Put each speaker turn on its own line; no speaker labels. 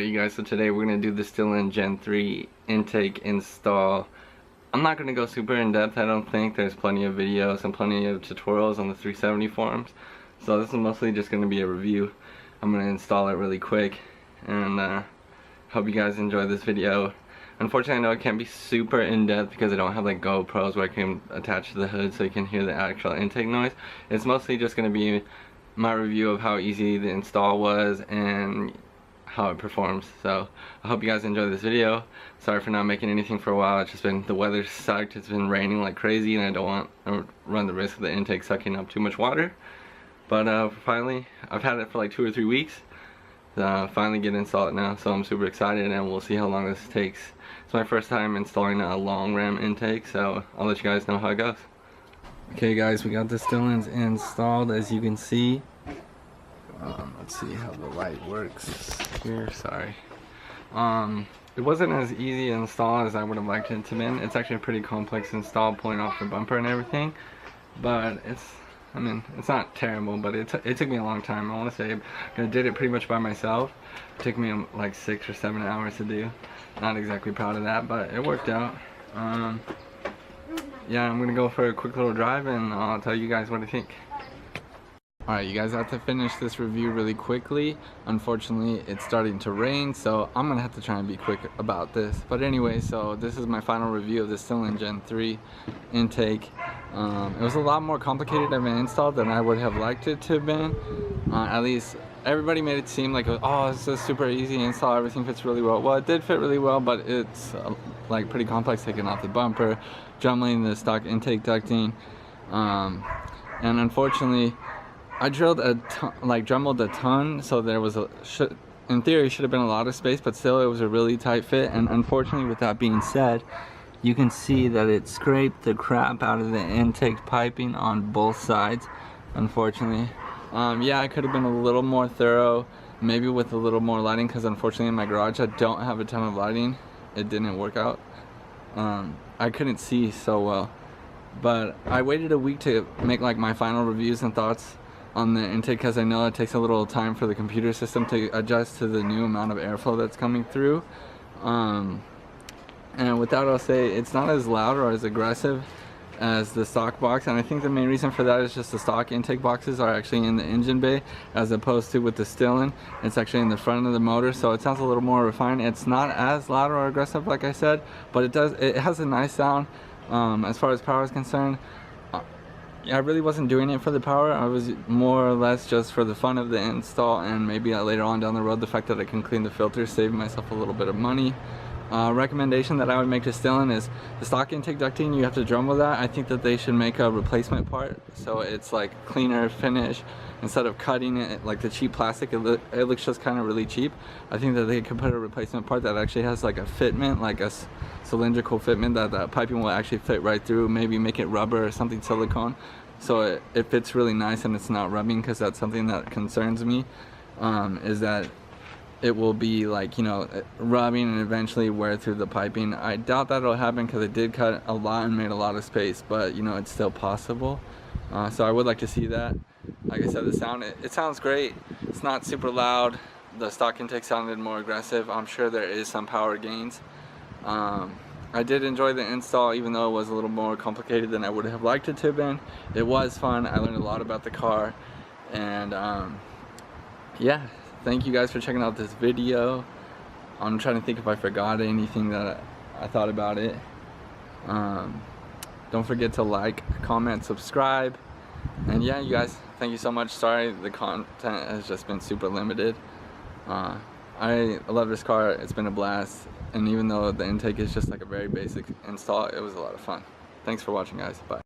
Alright you guys, so today we're going to do the Stillen Gen 3 intake install. I'm not going to go super in depth, I don't think. There's plenty of videos and plenty of tutorials on the 370 forums. So this is mostly just going to be a review. I'm going to install it really quick and hope you guys enjoy this video. Unfortunately I know it can't be super in depth because I don't have like GoPros where I can attach to the hood so you can hear the actual intake noise. It's mostly just going to be my review of how easy the install was and how it performs. So I hope you guys enjoy this video. Sorry for not making anything for a while. It's just been, the weather sucked, it's been raining like crazy and I don't want to run the risk of the intake sucking up too much water. But finally, I've had it for like 2 or 3 weeks. Finally get installed now, so I'm super excited and we'll see how long this takes. It's my first time installing a long ram intake, so I'll let you guys know how it goes. Okay guys, we got the Stillens installed as you can see. Let's see how the light works here, sorry. It wasn't as easy to install as I would have liked it to be. It's actually a pretty complex install, pulling off the bumper and everything, but it's not terrible, but it took me a long time. I want to say I did it pretty much by myself. It took me like 6 or 7 hours to do. Not exactly proud of that, but it worked out. Yeah, I'm gonna go for a quick little drive and I'll tell you guys what I think. Alright you guys, I have to finish this review really quickly. Unfortunately it's starting to rain, so I'm gonna have to try and be quick about this. But anyway, so this is my final review of the Stillen Gen 3 intake. It was a lot more complicated of an install than I would have liked it to have been. At least everybody made it seem like, oh, it's a super easy install, everything fits really well. Well, it did fit really well, but it's like pretty complex, taking off the bumper, drumming the stock intake ducting, and unfortunately I drilled a ton, drummeled a ton, so there was in theory should have been a lot of space, but still it was a really tight fit. And unfortunately, with that being said, you can see that it scraped the crap out of the intake piping on both sides, unfortunately. Yeah, I could have been a little more thorough, maybe with a little more lighting, because unfortunately in my garage I don't have a ton of lighting. It didn't work out. I couldn't see so well, but I waited a week to make like my final reviews and thoughts on the intake, because I know it takes a little time for the computer system to adjust to the new amount of airflow that's coming through. And with that, I'll say it's not as loud or as aggressive as the stock box, and I think the main reason for that is just the stock intake boxes are actually in the engine bay, as opposed to with the Stillen, it's actually in the front of the motor, so it sounds a little more refined. It's not as loud or aggressive like I said, but it has a nice sound. As far as power is concerned, I really wasn't doing it for the power. I was more or less just for the fun of the install, and maybe later on down the road, the fact that I can clean the filters, save myself a little bit of money. Recommendation that I would make to Stillen is the stock intake ducting, you have to drum with that. I think that they should make a replacement part, so it's like cleaner finish instead of cutting it like the cheap plastic. It looks just kind of really cheap. I think that they could put a replacement part that actually has like a fitment, like a cylindrical fitment that the piping will actually fit right through. Maybe make it rubber or something, silicone, so it fits really nice and it's not rubbing, because that's something that concerns me, is that it will be like, you know, rubbing and eventually wear through the piping. I doubt that'll happen because it did cut a lot and made a lot of space, but you know, it's still possible. So I would like to see that. Like I said, the sound, it sounds great. It's not super loud. The stock intake sounded more aggressive. I'm sure there is some power gains. I did enjoy the install, even though it was a little more complicated than I would have liked it to have been. It was fun. I learned a lot about the car, and yeah. Thank you guys for checking out this video. I'm trying to think if I forgot anything that I thought about it. Don't forget to like, comment, subscribe. And yeah, you guys, thank you so much. Sorry, the content has just been super limited. I love this car. It's been a blast. And even though the intake is just like a very basic install, it was a lot of fun. Thanks for watching, guys. Bye.